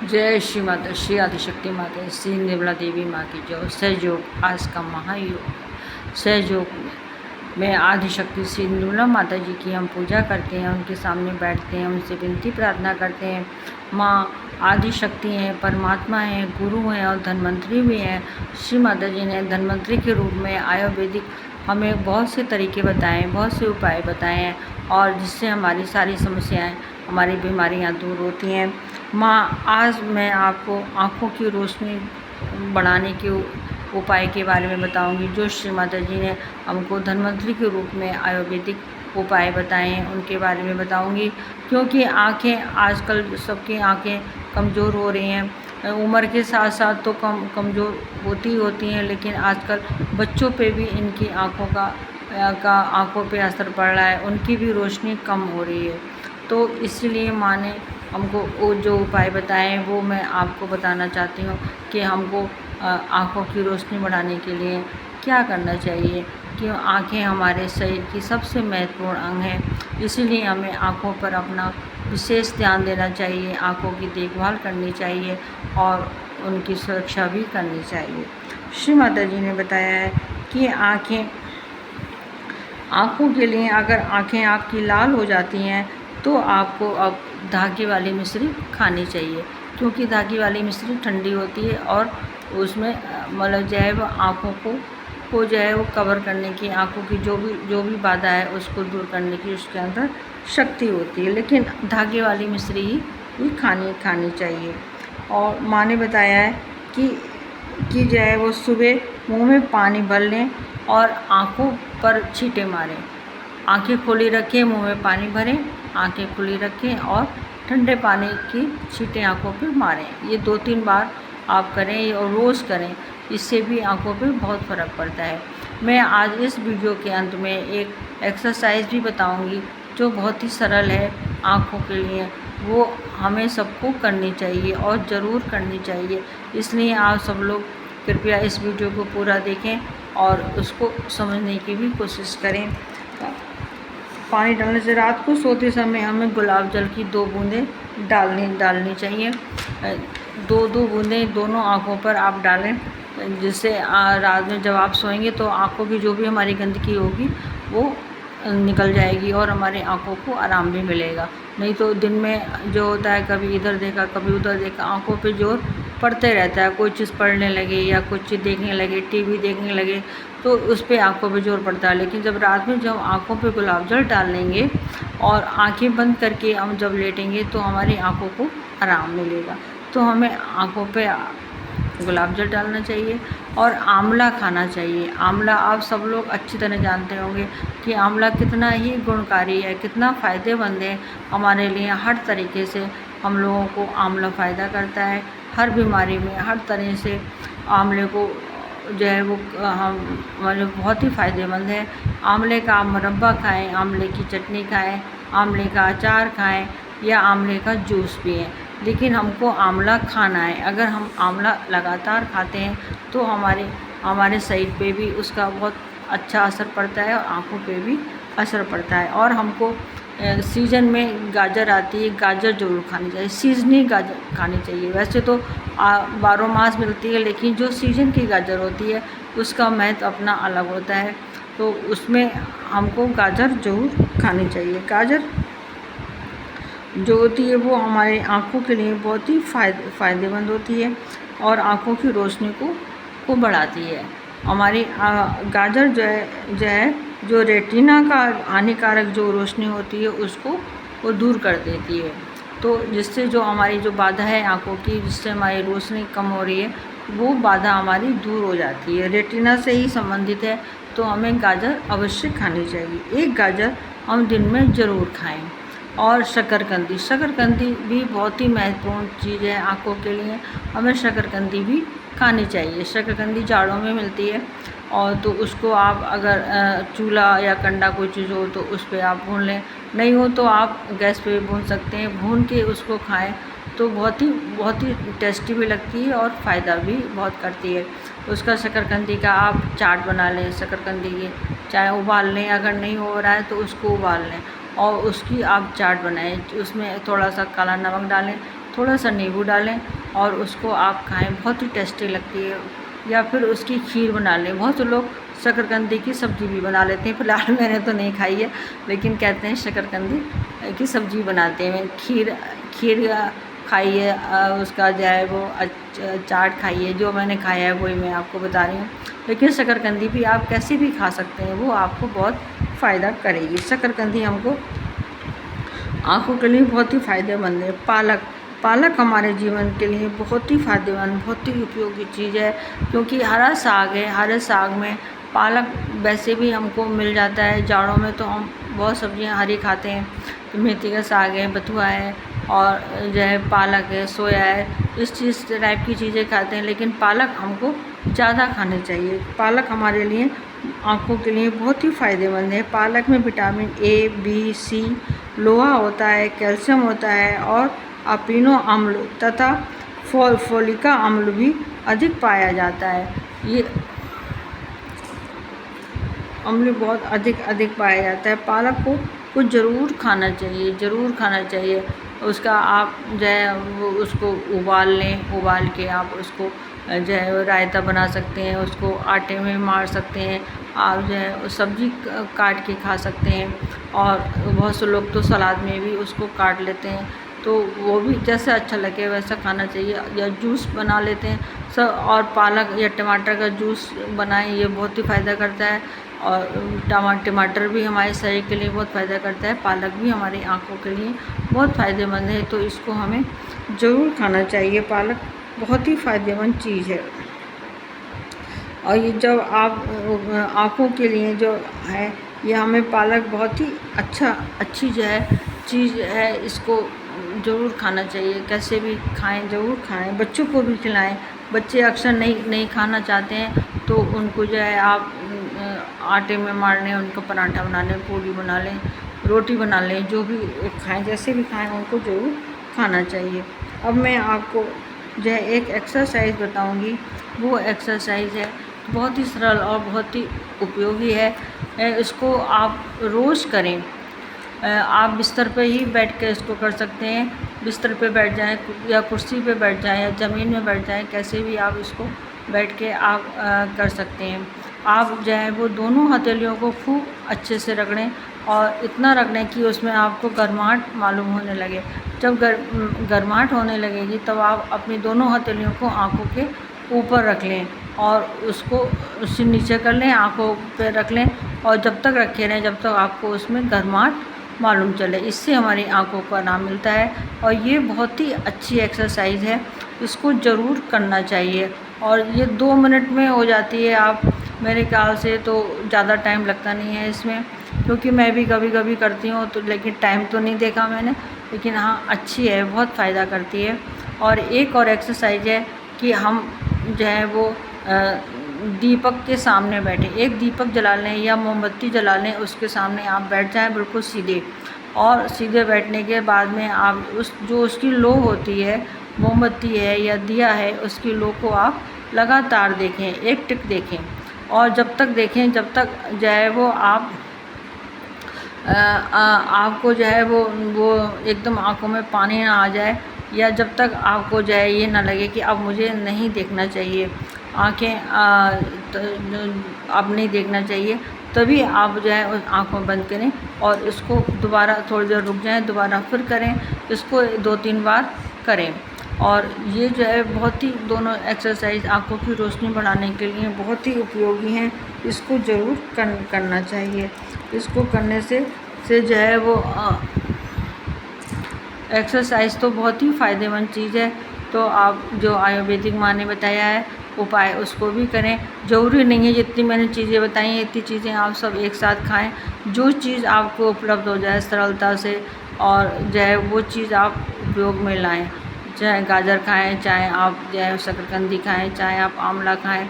जय श्री माता श्री आदिशक्ति माता श्री निर्मला देवी माँ की जय। सहयोग आज का महायोग। सहयोग में आदिशक्ति श्री निर्मला माता जी की हम पूजा करते हैं, उनके सामने बैठते हैं, उनसे विनती प्रार्थना करते हैं। माँ आदिशक्ति हैं, परमात्मा हैं, गुरु हैं और धन्वंतरी भी हैं। श्री माता जी ने धन्वंतरी के रूप में आयुर्वेदिक हमें बहुत से तरीके बताए, बहुत से उपाय बताए हैं और जिससे हमारी सारी समस्याएं, हमारी बीमारियां दूर होती हैं। माँ आज मैं आपको आँखों की रोशनी बढ़ाने के उपाय के बारे में बताऊंगी, जो श्री माता जी ने हमको धन्वंतरी के रूप में आयुर्वेदिक उपाय बताए हैं, उनके बारे में बताऊंगी। क्योंकि आँखें आजकल सबकी आँखें कमज़ोर हो रही हैं, उम्र के साथ साथ तो कमज़ोर होती हैं, लेकिन आजकल बच्चों पे भी इनकी आँखों पे असर पड़ रहा है, उनकी भी रोशनी कम हो रही है। तो इसलिए माँ ने हमको वो जो उपाय बताए हैं वो मैं आपको बताना चाहती हूँ कि हमको आँखों की रोशनी बढ़ाने के लिए क्या करना चाहिए। क्यों आँखें हमारे शरीर की सबसे महत्वपूर्ण अंग हैं, इसीलिए हमें आँखों पर अपना विशेष ध्यान देना चाहिए, आँखों की देखभाल करनी चाहिए और उनकी सुरक्षा भी करनी चाहिए। श्री माता जी ने बताया है कि आँखों के लिए अगर आँखें आपकी लाल हो जाती हैं तो आपको अब धागे वाली मिश्री खानी चाहिए, क्योंकि धागे वाली मिश्री ठंडी होती है और उसमें मतलब जो है वो आँखों को जो है वो कवर करने की, आँखों की जो भी बाधा है उसको दूर करने की उसके अंदर शक्ति होती है। लेकिन धागे वाली मिश्री ही खानी चाहिए। और माँ ने बताया है कि जो है वो सुबह मुँह में पानी भर लें और आँखों पर छींटे मारें। आँखें खुली रखें, मुँह में पानी भरें, आंखें खुली रखें और ठंडे पानी की छींटें आँखों पे मारें। ये 2-3 बार आप करें और रोज़ करें, इससे भी आँखों पे बहुत फ़र्क पड़ता है। मैं आज इस वीडियो के अंत में एक एक्सरसाइज भी बताऊंगी जो बहुत ही सरल है आँखों के लिए, वो हमें सबको करनी चाहिए और ज़रूर करनी चाहिए। इसलिए आप सब लोग कृपया इस वीडियो को पूरा देखें और उसको समझने की भी कोशिश करें। पानी डालने से रात को सोते समय हमें गुलाब जल की 2 बूंदें डालनी चाहिए। 2 बूंदें दोनों आँखों पर आप डालें, जिससे रात में जब आप सोएंगे तो आँखों की जो भी हमारी गंदगी होगी वो निकल जाएगी और हमारे आँखों को आराम भी मिलेगा। नहीं तो दिन में जो होता है कभी इधर देखा कभी उधर देखा, आँखों पे जोर पड़ते रहता है, कोई चीज़ पढ़ने लगे या कुछ चीज़ देखने लगे, टीवी देखने लगे तो उस पर आँखों पे जोर पड़ता है। लेकिन जब रात में जब आँखों पे गुलाब जल डाल लेंगे और आँखें बंद करके हम जब लेटेंगे तो हमारी आँखों को आराम मिलेगा। तो हमें आँखों पे गुलाब जल डालना चाहिए और आंवला खाना चाहिए। आंवला आप सब लोग अच्छी तरह जानते होंगे कि आंवला कितना ही गुणकारी है, कितना फ़ायदेमंद है हमारे लिए। हर तरीके से हम लोगों को आंवला फ़ायदा करता है, हर बीमारी में हर तरह से आंवले को जो है वो हम मतलब बहुत ही फ़ायदेमंद है। आंवले का आप मुरब्बा खाएँ, आंवले की चटनी खाएँ, आंवले का अचार खाएँ या आंवले का जूस पिएँ, लेकिन हमको आंवला खाना है। अगर हम आंवला लगातार खाते हैं तो हमारे शरीर पे भी उसका बहुत अच्छा असर पड़ता है और आँखों पे भी असर पड़ता है। और हमको सीज़न में गाजर आती है, गाजर ज़रूर खानी चाहिए, सीज़नी गाजर खानी चाहिए। वैसे तो 12 मास मिलती है, लेकिन जो सीज़न की गाजर होती है उसका महत्व अपना अलग होता है, तो उसमें हमको गाजर ज़रूर खानी चाहिए। गाजर जो होती है वो हमारे आँखों के लिए बहुत ही फ़ायदेमंद होती है और आँखों की रोशनी को बढ़ाती है। हमारी गाजर जो रेटिना का हानिकारक जो रोशनी होती है उसको वो दूर कर देती है। तो जिससे जो हमारी जो बाधा है आँखों की, जिससे हमारी रोशनी कम हो रही है, वो बाधा हमारी दूर हो जाती है। रेटिना से ही संबंधित है, तो हमें गाजर अवश्य खानी चाहिए। एक गाजर हम दिन में ज़रूर खाएँ। और शकरकंदी भी बहुत ही महत्वपूर्ण चीज़ है आँखों के लिए, हमें शकरकंदी भी खानी चाहिए। शकरकंदी जाड़ों में मिलती है और तो उसको आप अगर चूल्हा या कंडा कोई चीज़ हो तो उस पर आप भून लें, नहीं हो तो आप गैस पे भून सकते हैं। भून के उसको खाएं तो बहुत ही टेस्टी भी लगती है और फ़ायदा भी बहुत करती है। उसका शकरकंदी का आप चाट बना लें, शकरकंदी की चाहे उबाल लें, अगर नहीं हो रहा है तो उसको उबाल लें और उसकी आप चाट बनाएं। उसमें थोड़ा सा काला नमक डालें थोड़ा सा नींबू डालें और उसको आप खाएं, बहुत ही टेस्टी लगती है। या फिर उसकी खीर बना लें। बहुत से लोग शकरकंदी की सब्ज़ी भी बना लेते हैं, फिलहाल मैंने तो नहीं खाई है, लेकिन कहते हैं शकरकंदी की सब्ज़ी बनाते हैं। खीर खीर खाइए, उसका जो है वो चाट खाइए। जो मैंने खाया है वही मैं आपको बता रही हूँ। लेकिन शकरकंदी भी आप कैसे भी खा सकते हैं, वो आपको बहुत फ़ायदा करेगी। शकरकंदी हमको आँखों के लिए बहुत ही फ़ायदेमंद है। पालक हमारे जीवन के लिए बहुत ही फ़ायदेमंद, बहुत ही उपयोगी चीज़ है, क्योंकि हरा साग है। हरे साग में पालक वैसे भी हमको मिल जाता है। जाड़ों में तो हम बहुत सब्जियां हरी खाते हैं, तो मेथी का साग है, बथुआ है, और जो है पालक है, सोया है, इस चीज़ टाइप की चीज़ें खाते हैं। लेकिन पालक हमको ज़्यादा खानी चाहिए। पालक हमारे लिए आँखों के लिए बहुत ही फ़ायदेमंद है। पालक में विटामिन ए, बी, सी, लोहा होता है, कैल्शियम होता है, और अमीनो अम्ल तथा फोलिका अम्ल भी अधिक पाया जाता है। ये अम्ल बहुत अधिक पाया जाता है। पालक को ज़रूर खाना चाहिए, ज़रूर खाना चाहिए। उसका आप जो है वो उसको उबाल लें, उबाल के आप उसको जो है वो रायता बना सकते हैं, उसको आटे में मार सकते हैं। आप जो है सब्ज़ी काट के खा सकते हैं, और बहुत से लोग तो सलाद में भी उसको काट लेते हैं, तो वो भी जैसे अच्छा लगे वैसा खाना चाहिए। या जूस बना लेते हैं सब, और पालक या टमाटर का जूस बनाएं, ये बहुत ही फ़ायदा करता है। और टमाटर भी हमारे शरीर के लिए बहुत फ़ायदा करता है। पालक भी हमारी आँखों के लिए बहुत फ़ायदेमंद है, तो इसको हमें ज़रूर खाना चाहिए। पालक बहुत ही फ़ायदेमंद चीज़ है। और ये जब आप आँखों के लिए जो है, ये हमें पालक बहुत ही अच्छी जो है चीज़ है, इसको ज़रूर खाना चाहिए। कैसे भी खाएं, ज़रूर खाएं, बच्चों को भी खिलाएं। बच्चे अक्सर नहीं खाना चाहते हैं, तो उनको जो है आप आटे में मार लें, उनका पराठा बना लें, पूरी बना लें, रोटी बना लें, जो भी खाएं, जैसे भी खाएं, उनको ज़रूर खाना चाहिए। अब मैं आपको जो है एक एक्सरसाइज बताऊंगी। वो एक्सरसाइज है बहुत ही सरल और बहुत ही उपयोगी है। इसको आप रोज़ करें। आप बिस्तर पे ही बैठ के इसको कर सकते हैं। बिस्तर पे बैठ जाएं, या कुर्सी पे बैठ जाएं, या ज़मीन में बैठ जाएं, कैसे भी आप इसको बैठ के आप कर सकते हैं। आप जो है वो दोनों हथेलियों को खूब अच्छे से रगड़ें, और इतना रगड़ें कि उसमें आपको गर्माहट मालूम होने लगे। जब गर्माहट होने लगेगी, तब आप अपनी दोनों हथेलियों को आँखों के ऊपर रख लें, और उससे नीचे कर लें, आँखों पे रख लें, और जब तक रखे रहें जब तक आपको उसमें गर्माहट मालूम चले। इससे हमारी आँखों को आराम मिलता है, और ये बहुत ही अच्छी एक्सरसाइज है। इसको ज़रूर करना चाहिए, और ये 2 मिनट में हो जाती है। आप मेरे ख्याल से तो ज़्यादा टाइम लगता नहीं है इसमें, क्योंकि मैं भी कभी कभी करती हूँ, तो लेकिन टाइम तो नहीं देखा मैंने। लेकिन हाँ, अच्छी है, बहुत फ़ायदा करती है। और एक और एक्सरसाइज है कि हम जो है वो दीपक के सामने बैठे, एक दीपक जला लें या मोमबत्ती जला लें, उसके सामने आप बैठ जाएं बिल्कुल सीधे। और सीधे बैठने के बाद में आप उसकी लो होती है, मोमबत्ती है या दिया है, उसकी लो को आप लगातार देखें, एक टिक देखें, और जब तक देखें जब तक जो है वो आपको जो है वो एकदम आँखों में पानी ना आ जाए, या जब तक आपको जो है ये ना लगे कि अब मुझे नहीं देखना चाहिए, आँखें अब नहीं देखना चाहिए, तभी आप जो है उस आँखों बंद करें, और इसको दोबारा थोड़ी देर रुक जाएं, दोबारा फिर करें। इसको 2-3 बार करें। और ये जो है बहुत ही, दोनों एक्सरसाइज आँखों की रोशनी बढ़ाने के लिए बहुत ही उपयोगी हैं। इसको ज़रूर करना चाहिए। इसको करने से जो है वो एक्सरसाइज तो बहुत ही फ़ायदेमंद चीज़ है। तो आप जो आयुर्वेदिक माँ ने बताया है उपाय, उसको भी करें। ज़रूरी नहीं है जितनी मैंने चीज़ें बताई हैं इतनी चीज़ें आप सब एक साथ खाएं। जो चीज़ आपको उपलब्ध हो जाए सरलता से, और जो है वो चीज़ आप उपयोग में लाएं। चाहे गाजर खाएं, चाहे आप जो है शकरकंदी खाएं, चाहे आप आंवला खाएं,